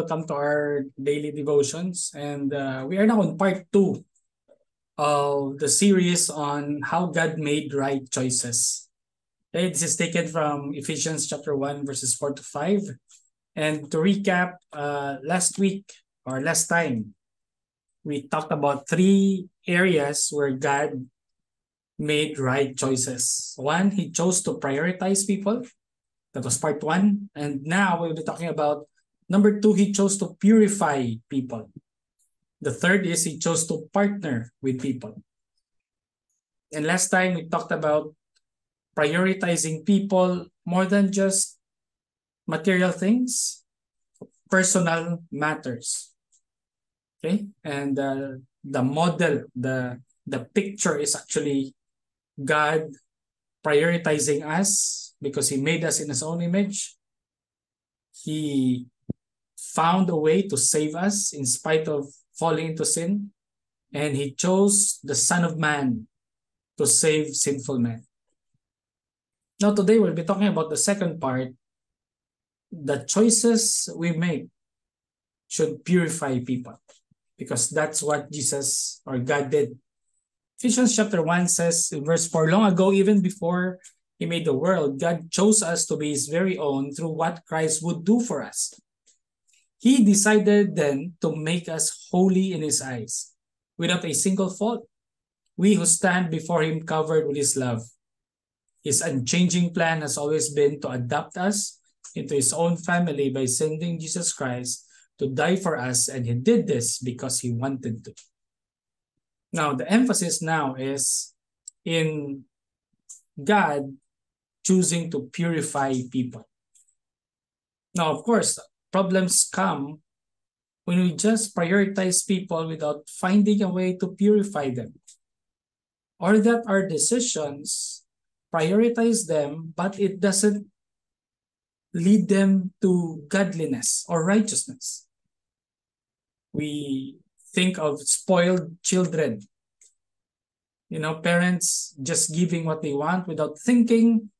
welcome to our daily devotions. And we are now on part 2 of the series on how God made right choices. Okay, this is taken from Ephesians chapter 1, verses 4 to 5. And to recap, last week or last time, we talked about 3 areas where God made right choices. One, he chose to prioritize people. That was part 1. And now we'll be talking about number 2, he chose to purify people. The third is he chose to partner with people. And last time we talked about prioritizing people more than just material things, personal matters. Okay? And the model, the picture is actually God prioritizing us because he made us in his own image. He found a way to save us in spite of falling into sin. And he chose the Son of Man to save sinful men. Now today we'll be talking about the second part. The choices we make should purify people because that's what Jesus or God did. Ephesians chapter 1 says in verse 4, long ago, even before he made the world, God chose us to be his very own through what Christ would do for us. He decided then to make us holy in his eyes, without a single fault. We who stand before him covered with his love. His unchanging plan has always been to adopt us into his own family by sending Jesus Christ to die for us, and he did this because he wanted to. Now, the emphasis now is in God choosing to purify people. Now, of course, problems come when we just prioritize people without finding a way to purify them. Or that our decisions prioritize them, but it doesn't lead them to godliness or righteousness. We think of spoiled children. Parents just giving what they want without thinking,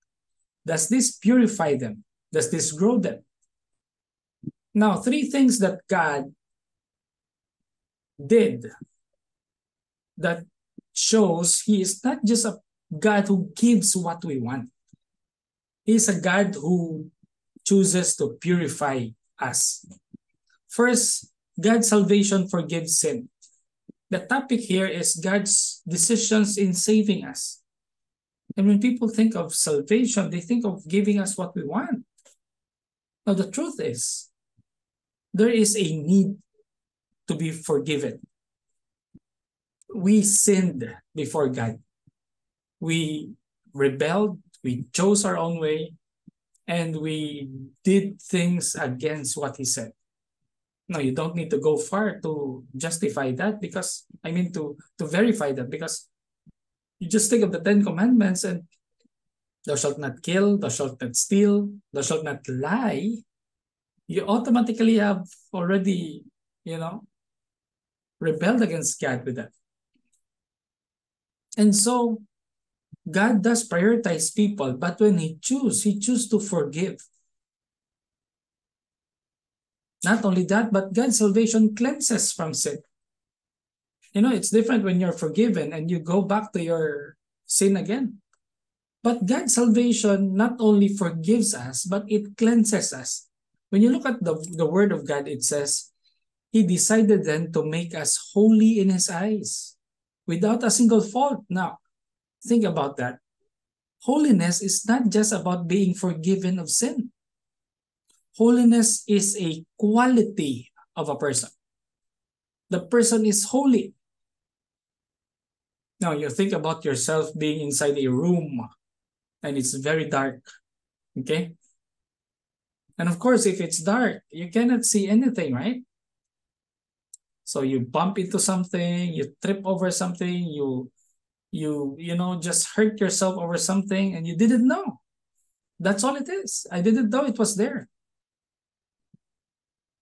does this purify them? Does this grow them? Now, 3 things that God did that shows he is not just a God who gives what we want. He is a God who chooses to purify us. First, God's salvation forgives sin. The topic here is God's decisions in saving us. And when people think of salvation, they think of giving us what we want. Now, the truth is, there is a need to be forgiven. We sinned before God. We rebelled, we chose our own way, and we did things against what he said. No, you don't need to go far to justify that to verify that, because you just think of the 10 commandments and thou shalt not kill, thou shalt not steal, thou shalt not lie. You automatically have already, rebelled against God with that. And so God does prioritize people, but when he chooses to forgive. Not only that, but God's salvation cleanses from sin. It's different when you're forgiven and you go back to your sin again. But God's salvation not only forgives us, but it cleanses us. When you look at the word of God, it says, he decided then to make us holy in his eyes, without a single fault. Now, think about that. Holiness is not just about being forgiven of sin. Holiness is a quality of a person. The person is holy. Now, you think about yourself being inside a room and it's very dark. Okay? And of course, if it's dark, you cannot see anything, right? So you bump into something, you trip over something, you just hurt yourself over something and you didn't know. That's all it is. I didn't know it was there.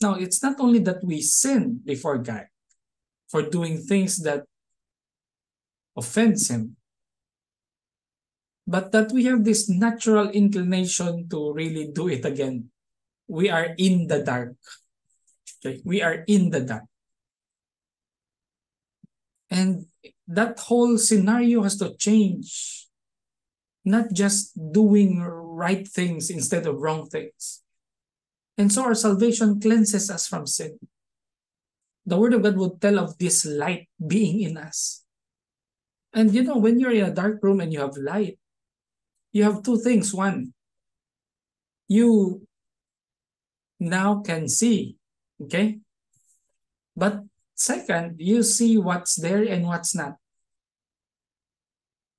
Now, it's not only that we sin before God for doing things that offends him, but that we have this natural inclination to really do it again. We are in the dark. Okay, we are in the dark. And that whole scenario has to change. Not just doing right things instead of wrong things. And so our salvation cleanses us from sin. The Word of God would tell of this light being in us. And when you're in a dark room and you have light, you have two things. One, you now can see, okay? But second, you see what's there and what's not.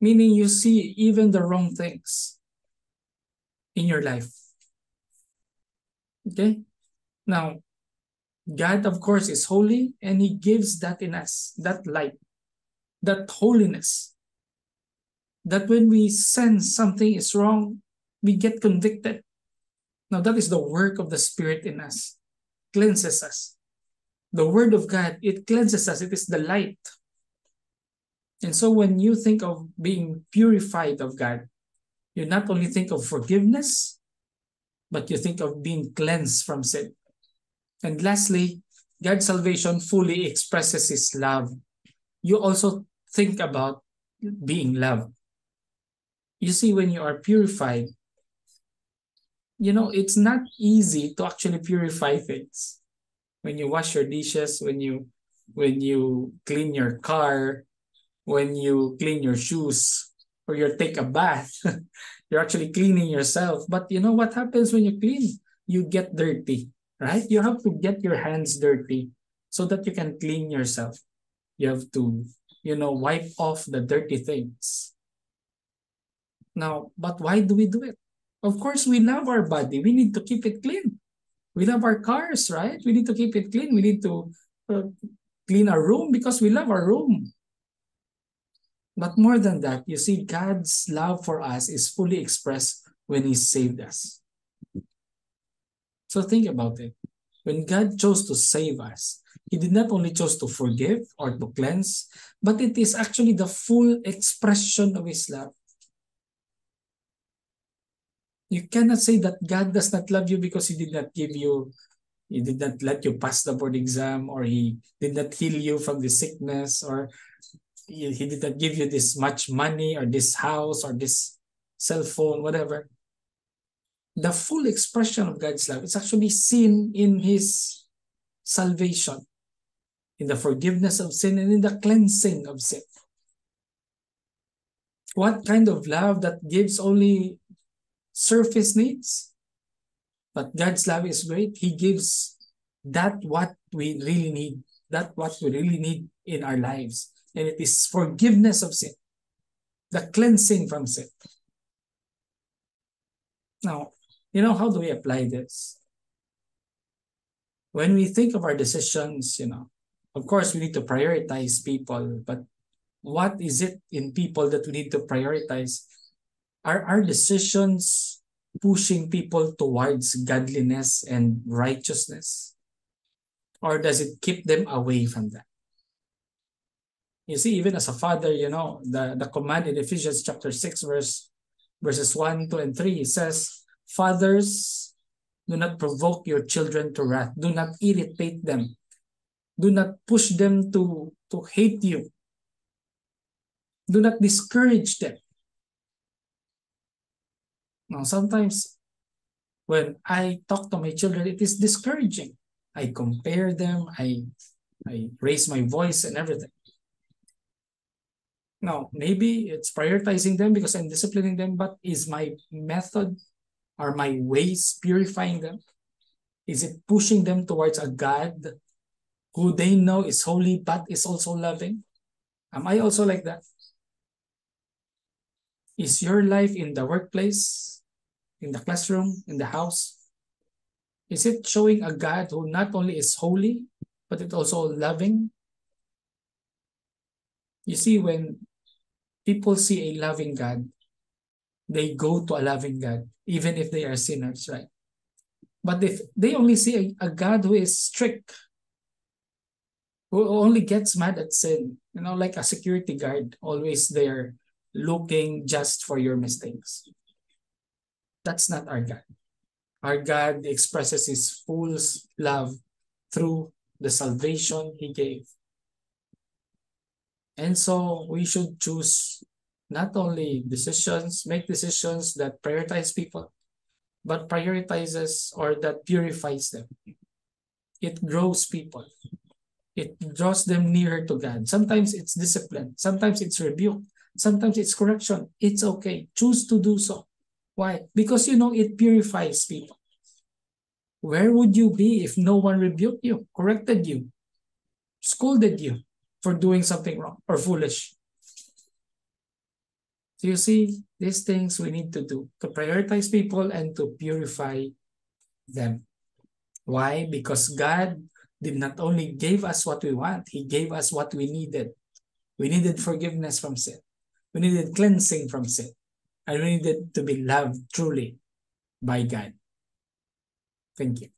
Meaning you see even the wrong things in your life. Okay? Now, God, of course, is holy, and He gives that in us, that light, that holiness. That when we sense something is wrong, we get convicted. Now, that is the work of the Spirit in us, cleanses us. The Word of God, it cleanses us, it is the light. And so when you think of being purified of God, you not only think of forgiveness, but you think of being cleansed from sin. And lastly, God's salvation fully expresses His love. You also think about being loved. You see, when you are purified, it's not easy to actually purify things. When you wash your dishes, when you clean your car, when you clean your shoes, or you take a bath, you're actually cleaning yourself. But you know what happens when you clean? You get dirty, right? You have to get your hands dirty so that you can clean yourself. You have to, wipe off the dirty things. Now, but why do we do it? Of course, we love our body. We need to keep it clean. We love our cars, right? We need to keep it clean. We need to clean our room because we love our room. But more than that, you see, God's love for us is fully expressed when He saved us. So think about it. When God chose to save us, He did not only chose to forgive or to cleanse, but it is actually the full expression of His love. You cannot say that God does not love you because He did not let you pass the board exam, or He did not heal you from the sickness, or He did not give you this much money or this house or this cell phone, whatever. The full expression of God's love is actually seen in His salvation, in the forgiveness of sin, and in the cleansing of sin. What kind of love that gives only surface needs? But God's love is great. He gives that what we really need, in our lives. And it is forgiveness of sin, the cleansing from sin. Now, how do we apply this? When we think of our decisions, of course, we need to prioritize people. But what is it in people that we need to prioritize? Are our decisions pushing people towards godliness and righteousness? Or does it keep them away from that? You see, even as a father, the command in Ephesians chapter 6, verses 1, 2, and 3 says, "Fathers, do not provoke your children to wrath. Do not irritate them. Do not push them to hate you. Do not discourage them." Now, sometimes when I talk to my children, it is discouraging. I compare them, I raise my voice and everything. Now, maybe it's prioritizing them because I'm disciplining them, but is my method, are my ways purifying them? Is it pushing them towards a God who they know is holy but is also loving? Am I also like that? Is your life in the workplace, in the classroom, in the house, is it showing a God who not only is holy, but it's also loving? You see, when people see a loving God, they go to a loving God, even if they are sinners, right? But if they only see a God who is strict, who only gets mad at sin, like a security guard, always there looking just for your mistakes. That's not our God. Our God expresses His full love through the salvation he gave. And so we should choose not only make decisions that prioritize people, but prioritizes or that purifies them. It grows people. It draws them nearer to God. Sometimes it's discipline. Sometimes it's rebuke. Sometimes it's correction. It's okay. Choose to do so. Why? Because it purifies people. Where would you be if no one rebuked you, corrected you, scolded you for doing something wrong or foolish? So you see, these things we need to do to prioritize people and to purify them. Why? Because God did not only give us what we want, He gave us what we needed. We needed forgiveness from sin. We needed cleansing from sin. And we needed to be loved truly by God. Thank you.